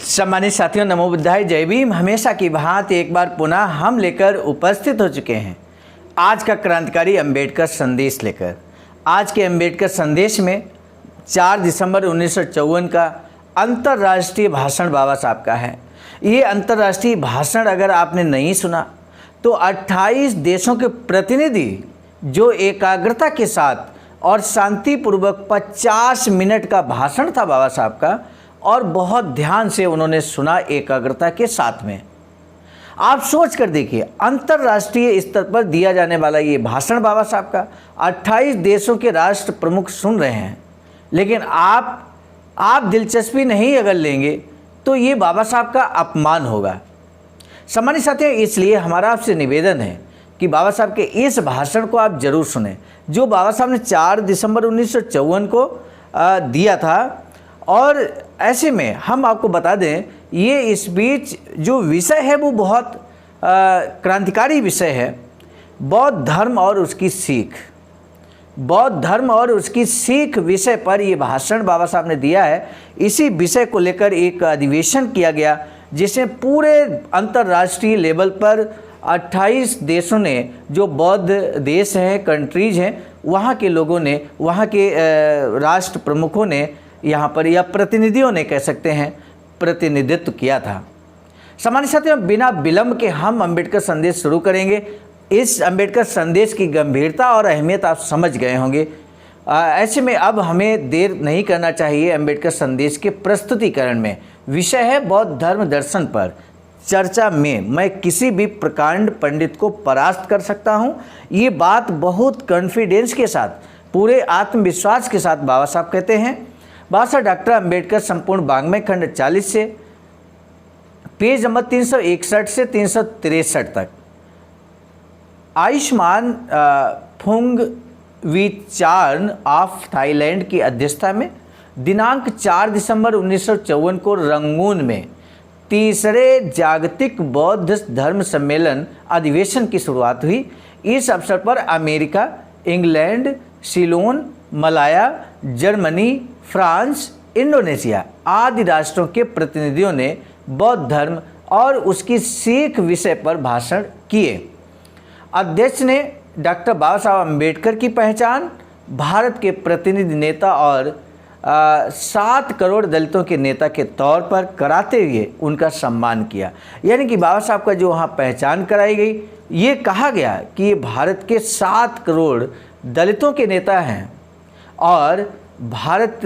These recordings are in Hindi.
सम्मानित साथियों, नमो बुद्धाय, जय भीम। हमेशा की भांति एक बार पुनः हम लेकर उपस्थित हो चुके हैं आज का क्रांतिकारी अंबेडकर संदेश लेकर। आज के अंबेडकर संदेश में 4 दिसंबर 1954 का अंतर्राष्ट्रीय भाषण बाबा साहब का है। ये अंतर्राष्ट्रीय भाषण अगर आपने नहीं सुना तो 28 देशों के प्रतिनिधि जो एकाग्रता के साथ और शांतिपूर्वक 50 मिनट का भाषण था बाबा साहब का, और बहुत ध्यान से उन्होंने सुना एकाग्रता के साथ में। आप सोच कर देखिए, अंतर्राष्ट्रीय स्तर पर दिया जाने वाला ये भाषण बाबा साहब का 28 देशों के राष्ट्र प्रमुख सुन रहे हैं, लेकिन आप दिलचस्पी नहीं अगर लेंगे तो ये बाबा साहब का अपमान होगा। सम्मानित साथियों, इसलिए हमारा आपसे निवेदन है कि बाबा साहब के इस भाषण को आप जरूर सुने, जो बाबा साहब ने 4 दिसंबर 1954 को दिया था। और ऐसे में हम आपको बता दें, ये स्पीच जो विषय है वो बहुत क्रांतिकारी विषय है। बौद्ध धर्म और उसकी सीख, बौद्ध धर्म और उसकी सीख विषय पर ये भाषण बाबा साहब ने दिया है। इसी विषय को लेकर एक अधिवेशन किया गया जिसमें पूरे अंतर्राष्ट्रीय लेवल पर 28 देशों ने, जो बौद्ध देश हैं, कंट्रीज हैं, वहाँ के लोगों ने, वहाँ के राष्ट्र प्रमुखों ने यहाँ पर, या प्रतिनिधियों ने कह सकते हैं, प्रतिनिधित्व किया था। सम्मानित साथियों, बिना विलंब के हम अंबेडकर संदेश शुरू करेंगे। इस अंबेडकर संदेश की गंभीरता और अहमियत आप समझ गए होंगे। ऐसे में अब हमें देर नहीं करना चाहिए। अंबेडकर संदेश के प्रस्तुतिकरण में विषय है बौद्ध धर्म दर्शन पर चर्चा में मैं किसी भी प्रकांड पंडित को परास्त कर सकता हूँ। ये बात बहुत कॉन्फिडेंस के साथ, पूरे आत्मविश्वास के साथ बाबा साहब कहते हैं। बाबा साहब डॉक्टर अंबेडकर संपूर्ण वाङ्मय खंड 40 से पेज नंबर 361 से 363 तक आयुष्मान फुंगविचार्न ऑफ थाईलैंड की अध्यक्षता में दिनांक 4 दिसंबर 1954 को रंगून में तीसरे जागतिक बौद्ध धर्म सम्मेलन अधिवेशन की शुरुआत हुई। इस अवसर पर America, England, Ceylon, Malaya, Germany, France, Indonesia आदि राष्ट्रों के प्रतिनिधियों ने बौद्ध धर्म और उसकी सीख विषय पर भाषण किए। अध्यक्ष ने डॉक्टर बाबा साहब अम्बेडकर की पहचान भारत के प्रतिनिधि नेता और 7 करोड़ दलितों के नेता के तौर पर कराते हुए उनका सम्मान किया। यानी कि बाबा साहब का जो वहाँ पहचान कराई गई, ये कहा गया कि ये भारत के 7 करोड़ दलितों के नेता हैं और भारत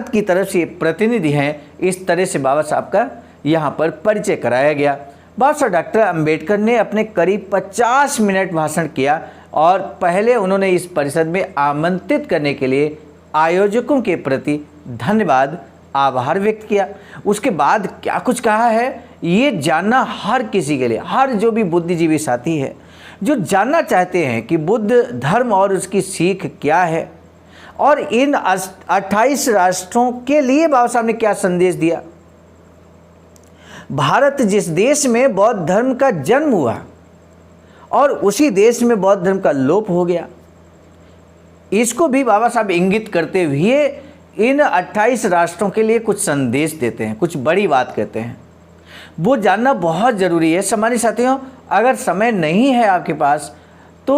की तरफ से प्रतिनिधि हैं। इस तरह से बाबा साहब का यहाँ पर परिचय कराया गया। बाबा साहब डॉक्टर अंबेडकर ने अपने करीब 50 मिनट भाषण किया और पहले उन्होंने इस परिषद में आमंत्रित करने के लिए आयोजकों के प्रति धन्यवाद, आभार व्यक्त किया। उसके बाद क्या कुछ कहा है, ये जानना हर किसी के लिए, हर जो भी बुद्धिजीवी साथी है जो जानना चाहते हैं कि बुद्ध धर्म और उसकी सीख क्या है और इन 28 राष्ट्रों के लिए बाबा साहब ने क्या संदेश दिया। भारत जिस देश में बौद्ध धर्म का जन्म हुआ और उसी देश में बौद्ध धर्म का लोप हो गया, इसको भी बाबा साहब इंगित करते हुए इन 28 राष्ट्रों के लिए कुछ संदेश देते हैं, कुछ बड़ी बात कहते हैं। वो जानना बहुत ज़रूरी है। सम्मानित साथियों, अगर समय नहीं है आपके पास तो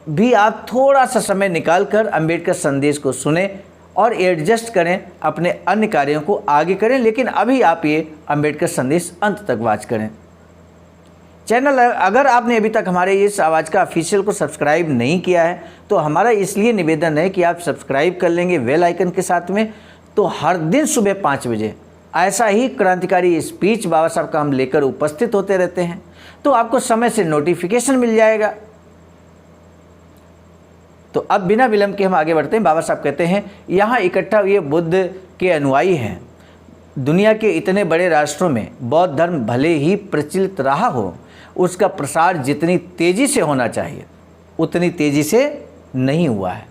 भी आप थोड़ा सा समय निकाल कर अंबेडकर संदेश को सुने और एडजस्ट करें, अपने अन्य कार्यों को आगे करें, लेकिन अभी आप ये अंबेडकर संदेश अंत तक वॉच करें। चैनल अगर आपने अभी तक हमारे इस आवाज़ का ऑफिशियल को सब्सक्राइब नहीं किया है तो हमारा इसलिए निवेदन है कि आप सब्सक्राइब कर लेंगे बेल आइकन के साथ में, तो हर दिन सुबह 5 बजे ऐसा ही क्रांतिकारी स्पीच बाबा साहब का हम लेकर उपस्थित होते रहते हैं, तो आपको समय से नोटिफिकेशन मिल जाएगा। तो अब बिना विलंब के हम आगे बढ़ते हैं। बाबा साहब कहते हैं, यहाँ इकट्ठा हुए बुद्ध के अनुयायी हैं। दुनिया के इतने बड़े राष्ट्रों में बौद्ध धर्म भले ही प्रचलित रहा हो, उसका प्रसार जितनी तेज़ी से होना चाहिए उतनी तेज़ी से नहीं हुआ है।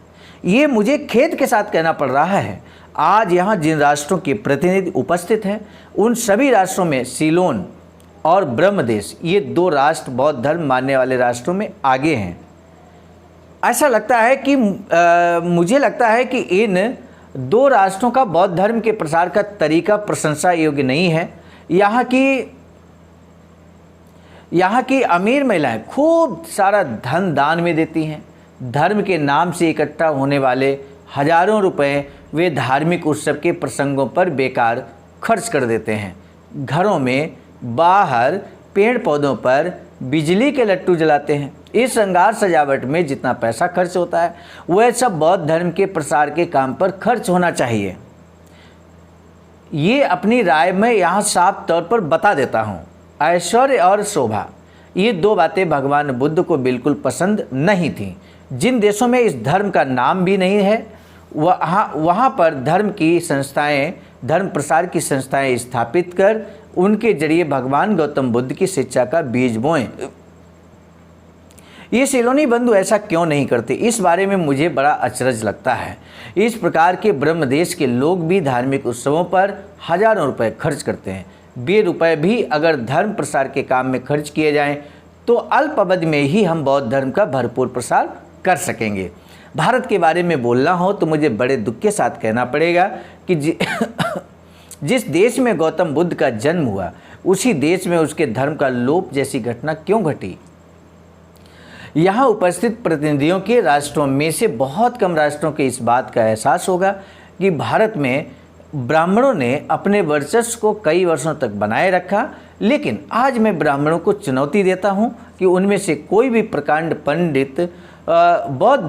ये मुझे खेद के साथ कहना पड़ रहा है। आज यहाँ जिन राष्ट्रों के प्रतिनिधि उपस्थित हैं उन सभी राष्ट्रों में सीलोन और ब्रह्मदेश, ये 2 राष्ट्र बौद्ध धर्म मानने वाले राष्ट्रों में आगे हैं। ऐसा लगता है कि मुझे लगता है कि इन दो राष्ट्रों का बौद्ध धर्म के प्रसार का तरीका प्रशंसा योग्य नहीं है। यहाँ की अमीर महिलाएं खूब सारा धन दान में देती हैं। धर्म के नाम से इकट्ठा होने वाले हजारों रुपए वे धार्मिक उत्सव के प्रसंगों पर बेकार खर्च कर देते हैं। घरों में, बाहर, पेड़ पौधों पर बिजली के लट्टू जलाते हैं। इस श्रृंगार सजावट में जितना पैसा खर्च होता है वह सब बौद्ध धर्म के प्रसार के काम पर खर्च होना चाहिए। ये अपनी राय में यहाँ साफ तौर पर बता देता हूँ। ऐश्वर्य और शोभा, ये दो बातें भगवान बुद्ध को बिल्कुल पसंद नहीं थीं। जिन देशों में इस धर्म का नाम भी नहीं है वहाँ पर धर्म प्रसार की संस्थाएं स्थापित कर उनके जरिए भगवान गौतम बुद्ध की शिक्षा का बीज बोएं। ये सिलोनी बंधु ऐसा क्यों नहीं करते, इस बारे में मुझे बड़ा अचरज लगता है। इस प्रकार के ब्रह्म देश के लोग भी धार्मिक उत्सवों पर हजारों रुपए खर्च करते हैं। वे रुपए भी अगर धर्म प्रसार के काम में खर्च किए जाएं तो अल्प अवधि में ही हम बौद्ध धर्म का भरपूर प्रसार कर सकेंगे। भारत के बारे में बोलना हो तो मुझे बड़े दुख के साथ कहना पड़ेगा कि जिस देश में गौतम बुद्ध का जन्म हुआ उसी देश में उसके धर्म का लोप जैसी घटना क्यों घटी। यहाँ उपस्थित प्रतिनिधियों के राष्ट्रों में से बहुत कम राष्ट्रों के इस बात का एहसास होगा कि भारत में ब्राह्मणों ने अपने वर्चस्व को कई वर्षों तक बनाए रखा। लेकिन आज मैं ब्राह्मणों को चुनौती देता हूँ कि उनमें से कोई भी प्रकांड पंडित बौद्ध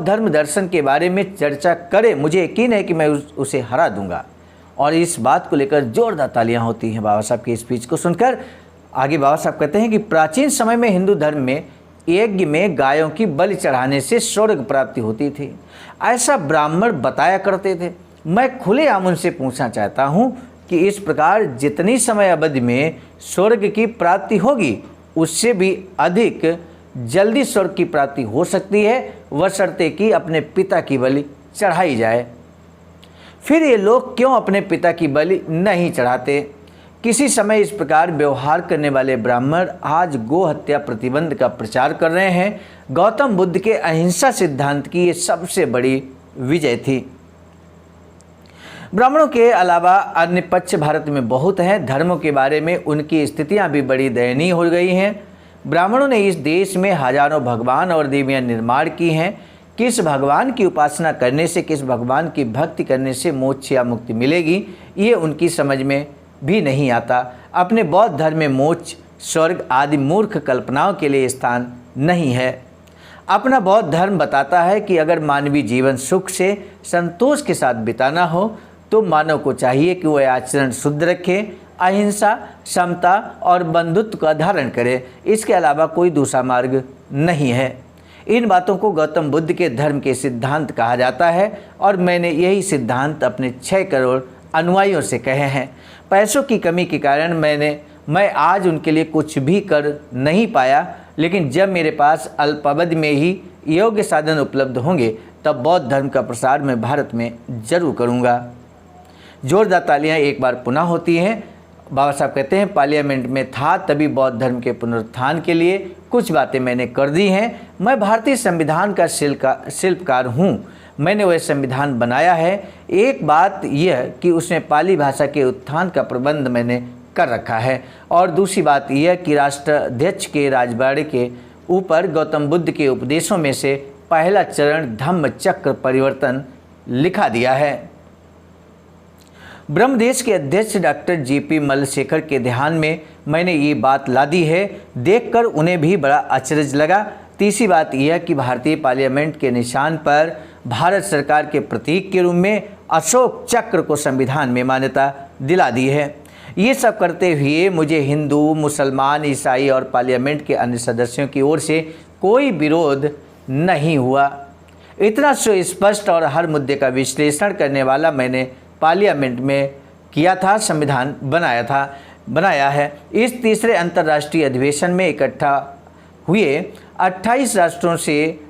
धर्म दर्शन के बारे में चर्चा करे, मुझे यकीन है कि मैं उसे हरा दूंगा। और इस बात को लेकर जोरदार तालियां होती हैं बाबा साहब की स्पीच को सुनकर। आगे बाबा साहब कहते हैं कि प्राचीन समय में हिंदू धर्म में यज्ञ में गायों की बलि चढ़ाने से स्वर्ग प्राप्ति होती थी, ऐसा ब्राह्मण बताया करते थे। मैं खुलेआम उनसे पूछना चाहता हूँ कि इस प्रकार जितनी समय अवधि में स्वर्ग की प्राप्ति होगी उससे भी अधिक जल्दी स्वर्ग की प्राप्ति हो सकती है, बशर्ते कि अपने पिता की बलि चढ़ाई जाए। फिर ये लोग क्यों अपने पिता की बलि नहीं चढ़ाते। किसी समय इस प्रकार व्यवहार करने वाले ब्राह्मण आज गो हत्या प्रतिबंध का प्रचार कर रहे हैं। गौतम बुद्ध के अहिंसा सिद्धांत की ये सबसे बड़ी विजय थी। ब्राह्मणों के अलावा अन्य पक्ष भारत में बहुत हैं। धर्मों के बारे में उनकी स्थितियां भी बड़ी दयनीय हो गई हैं। ब्राह्मणों ने इस देश में हजारों भगवान और देवियां निर्माण की हैं। किस भगवान की उपासना करने से, किस भगवान की भक्ति करने से मोक्ष या मुक्ति मिलेगी, ये उनकी समझ में भी नहीं आता। अपने बौद्ध धर्म में मोक्ष, स्वर्ग आदि मूर्ख कल्पनाओं के लिए स्थान नहीं है। अपना बौद्ध धर्म बताता है कि अगर मानवीय जीवन सुख से संतोष के साथ बिताना हो तो मानव को चाहिए कि वह आचरण शुद्ध रखे, अहिंसा, समता और बंधुत्व का धारण करे। इसके अलावा कोई दूसरा मार्ग नहीं है। इन बातों को गौतम बुद्ध के धर्म के सिद्धांत कहा जाता है और मैंने यही सिद्धांत अपने 6 करोड़ अनुयायियों से कहे हैं। पैसों की कमी के कारण मैं आज उनके लिए कुछ भी कर नहीं पाया, लेकिन जब मेरे पास अल्पावधि में ही योग्य साधन उपलब्ध होंगे तब बौद्ध धर्म का प्रसार मैं भारत में जरूर करूँगा। जोरदार तालियां एक बार पुनः होती हैं। बाबा साहब कहते हैं पार्लियामेंट में था तभी बौद्ध धर्म के पुनरुत्थान के लिए कुछ बातें मैंने कर दी हैं। मैं भारतीय संविधान का शिल्पकार हूँ। मैंने वह संविधान बनाया है। एक बात यह कि उसमें पाली भाषा के उत्थान का प्रबंध मैंने कर रखा है और दूसरी बात यह कि राष्ट्राध्यक्ष के राजवाड़े के ऊपर गौतम बुद्ध के उपदेशों में से पहला चरण धम्म चक्र परिवर्तन लिखा दिया है। ब्रह्मदेश के अध्यक्ष डॉक्टर जीपी मलशेखर के ध्यान में मैंने ये बात ला दी है, देखकर उन्हें भी बड़ा अचरज लगा। तीसरी बात यह कि भारतीय पार्लियामेंट के निशान पर भारत सरकार के प्रतीक के रूप में अशोक चक्र को संविधान में मान्यता दिला दी है। ये सब करते हुए मुझे हिंदू, मुसलमान, ईसाई और पार्लियामेंट के अन्य सदस्यों की ओर से कोई विरोध नहीं हुआ। इतना सुस्पष्ट और हर मुद्दे का विश्लेषण करने वाला मैंने पार्लियामेंट में किया था, संविधान बनाया है। इस तीसरे अंतर्राष्ट्रीय अधिवेशन में इकट्ठा हुए 28 राष्ट्रों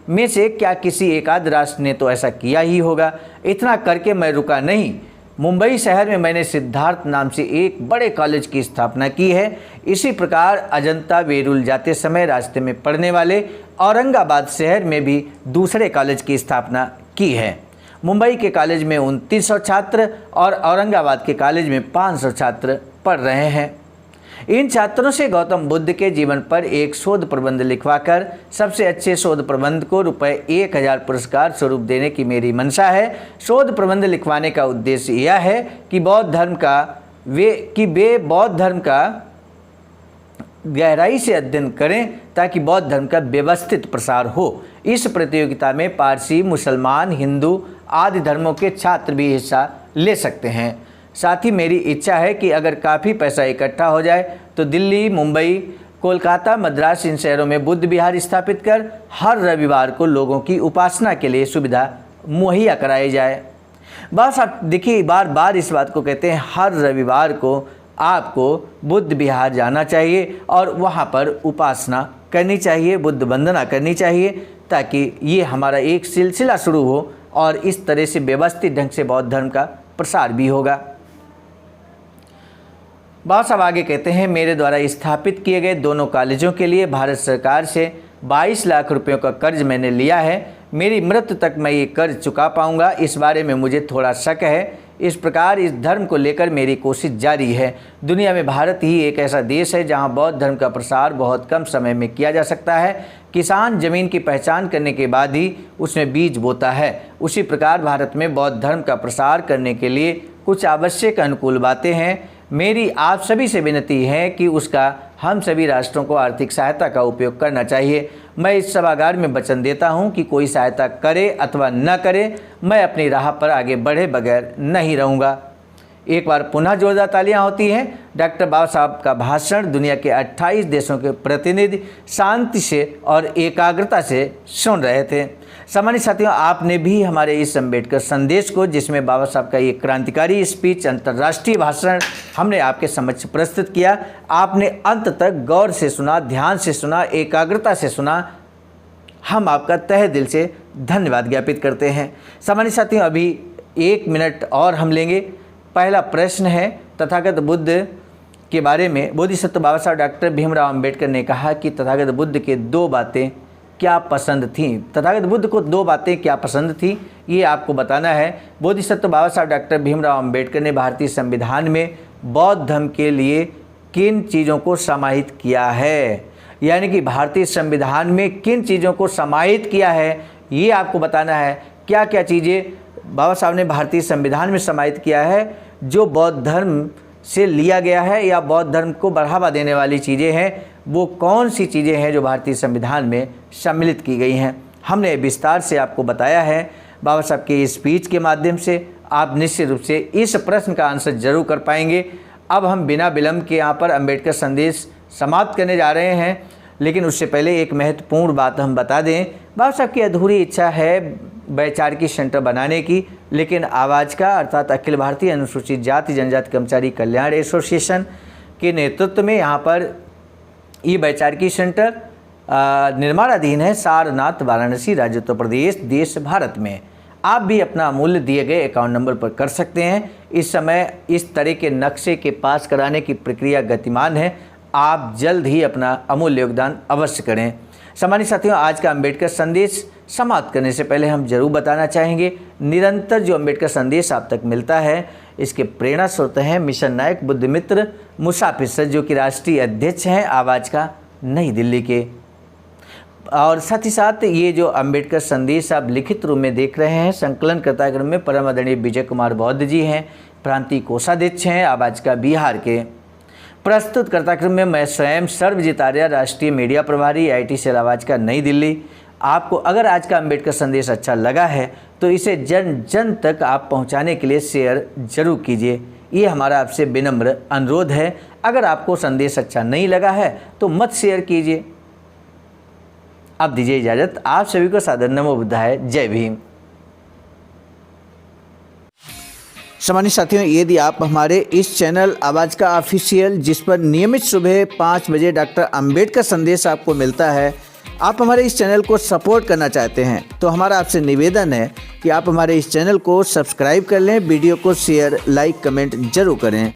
में से क्या किसी एकाध राष्ट्र ने तो ऐसा किया ही होगा। इतना करके मैं रुका नहीं। मुंबई शहर में मैंने सिद्धार्थ नाम से एक बड़े कॉलेज की स्थापना की है। इसी प्रकार अजंता वेरुल जाते समय रास्ते में पड़ने वाले औरंगाबाद शहर में भी दूसरे कॉलेज की स्थापना की है। मुंबई के कॉलेज में 2900 छात्र और औरंगाबाद के कॉलेज में 500 छात्र पढ़ रहे हैं। इन छात्रों से गौतम बुद्ध के जीवन पर एक शोध प्रबंध लिखवाकर सबसे अच्छे शोध प्रबंध को ₹1000 पुरस्कार स्वरूप देने की मेरी मंशा है। शोध प्रबंध लिखवाने का उद्देश्य यह है कि वे बौद्ध धर्म का गहराई से अध्ययन करें ताकि बौद्ध धर्म का व्यवस्थित प्रसार हो। इस प्रतियोगिता में पारसी, मुसलमान, हिंदू आदि धर्मों के छात्र भी हिस्सा ले सकते हैं। साथ ही मेरी इच्छा है कि अगर काफ़ी पैसा इकट्ठा हो जाए तो दिल्ली, मुंबई, कोलकाता, मद्रास इन शहरों में बुद्ध विहार स्थापित कर हर रविवार को लोगों की उपासना के लिए सुविधा मुहैया कराई जाए। बस आप देखिए, बार बार इस बात को कहते हैं, हर रविवार को आपको बुद्ध विहार जाना चाहिए और वहाँ पर उपासना करनी चाहिए, बुद्ध वंदना करनी चाहिए, ताकि ये हमारा एक सिलसिला शुरू हो और इस तरह से व्यवस्थित ढंग से बौद्ध धर्म का प्रसार भी होगा। बाबा साहब आगे कहते हैं, मेरे द्वारा स्थापित किए गए दोनों कॉलेजों के लिए भारत सरकार से 22 लाख रुपयों का कर्ज मैंने लिया है। मेरी मृत्यु तक मैं ये कर्ज चुका पाऊंगा, इस बारे में मुझे थोड़ा शक है। इस प्रकार इस धर्म को लेकर मेरी कोशिश जारी है। दुनिया में भारत ही एक ऐसा देश है जहां बौद्ध धर्म का प्रसार बहुत कम समय में किया जा सकता है। किसान जमीन की पहचान करने के बाद ही उसमें बीज बोता है। उसी प्रकार भारत में बौद्ध धर्म का प्रसार करने के लिए कुछ आवश्यक अनुकूल बातें हैं। मेरी आप सभी से विनती है कि उसका हम सभी राष्ट्रों को आर्थिक सहायता का उपयोग करना चाहिए। मैं इस सभागार में वचन देता हूं कि कोई सहायता करे अथवा न करे, मैं अपनी राह पर आगे बढ़े बगैर नहीं रहूँगा। एक बार पुनः जोरदार तालियां होती हैं। डॉक्टर बाबा साहब का भाषण दुनिया के 28 देशों के प्रतिनिधि शांति से और एकाग्रता से सुन रहे थे। सामान्य साथियों, आपने भी हमारे इस अम्बेडकर संदेश को, जिसमें बाबा साहब का ये क्रांतिकारी स्पीच, अंतर्राष्ट्रीय भाषण हमने आपके समक्ष प्रस्तुत किया, आपने अंत तक गौर से सुना, ध्यान से सुना, एकाग्रता से सुना। हम आपका तहे दिल से धन्यवाद ज्ञापित करते हैं। सामान्य साथियों, अभी 1 मिनट और हम लेंगे। पहला प्रश्न है, तथागत बुद्ध के बारे में बोधिसत्व बाबा साहब डॉक्टर भीमराव अंबेडकर ने कहा कि तथागत बुद्ध के 2 बातें क्या पसंद थीं। तथागत बुद्ध को 2 बातें क्या पसंद थी, ये आपको बताना है। बोधिसत्व बाबा साहब डॉक्टर भीमराव अंबेडकर ने भारतीय संविधान में बौद्ध धर्म के लिए किन चीज़ों को समाहित किया है, यानी कि भारतीय संविधान में किन चीज़ों को समाहित किया है, ये आपको बताना है। क्या क्या चीज़ें बाबा साहब ने भारतीय संविधान में समाहित किया है जो बौद्ध धर्म से लिया गया है या बौद्ध धर्म को बढ़ावा देने वाली चीज़ें हैं, वो कौन सी चीज़ें हैं जो भारतीय संविधान में सम्मिलित की गई हैं। हमने विस्तार से आपको बताया है बाबा साहब के इस स्पीच के माध्यम से। आप निश्चित रूप से इस प्रश्न का आंसर जरूर कर पाएंगे। अब हम बिना विलंब के यहाँ पर अम्बेडकर संदेश समाप्त करने जा रहे हैं, लेकिन उससे पहले एक महत्वपूर्ण बात हम बता दें। बाबा साहब की अधूरी इच्छा है वैचारिकी सेंटर बनाने की, लेकिन आवाज़ का अर्थात अखिल भारतीय अनुसूचित जाति जनजाति कर्मचारी कल्याण एसोसिएशन के नेतृत्व में यहाँ पर ये वैचारिकी सेंटर निर्माणाधीन है, सारनाथ, वाराणसी, राज्य उत्तर प्रदेश, देश भारत में। आप भी अपना अमूल्य दिए गए अकाउंट नंबर पर कर सकते हैं। इस समय इस तरह के नक्शे के पास कराने की प्रक्रिया गतिमान है। आप जल्द ही अपना अमूल्य योगदान अवश्य करें। सामान्य साथियों, आज का अम्बेडकर संदेश समाप्त करने से पहले हम जरूर बताना चाहेंगे, निरंतर जो अम्बेडकर संदेश आप तक मिलता है, इसके प्रेरणा स्रोत हैं मिशन नायक बुद्ध मित्र मुसाफिर सर, जो कि राष्ट्रीय अध्यक्ष हैं आवाज़ का नई दिल्ली के। और साथ ही साथ ये जो अम्बेडकर संदेश आप लिखित रूप में देख रहे हैं, संकलन कर्ता क्रम में परम आदरणीय विजय कुमार बौद्ध जी हैं, प्रांतीय कोषाध्यक्ष हैं आवाज़ का बिहार के। प्रस्तुत कर्ता क्रम में मैं स्वयं सर्वजीत आर्य, राष्ट्रीय मीडिया प्रभारी, IIT सेल आवाज़ का नई दिल्ली। आपको अगर आज का अम्बेडकर संदेश अच्छा लगा है तो इसे जन जन तक आप पहुंचाने के लिए शेयर जरूर कीजिए। ये हमारा आपसे विनम्र अनुरोध है। अगर आपको संदेश अच्छा नहीं लगा है तो मत शेयर कीजिए। अब दीजिए इजाज़त। आप सभी को सादर नमो बुद्धाय, जय भीम। सामान्य साथियों, यदि आप हमारे इस चैनल आवाज़ का ऑफिशियल, जिस पर नियमित सुबह 5 बजे डॉक्टर अंबेडकर संदेश आपको मिलता है, आप हमारे इस चैनल को सपोर्ट करना चाहते हैं तो हमारा आपसे निवेदन है कि आप हमारे इस चैनल को सब्सक्राइब कर लें, वीडियो को शेयर, लाइक, कमेंट जरूर करें।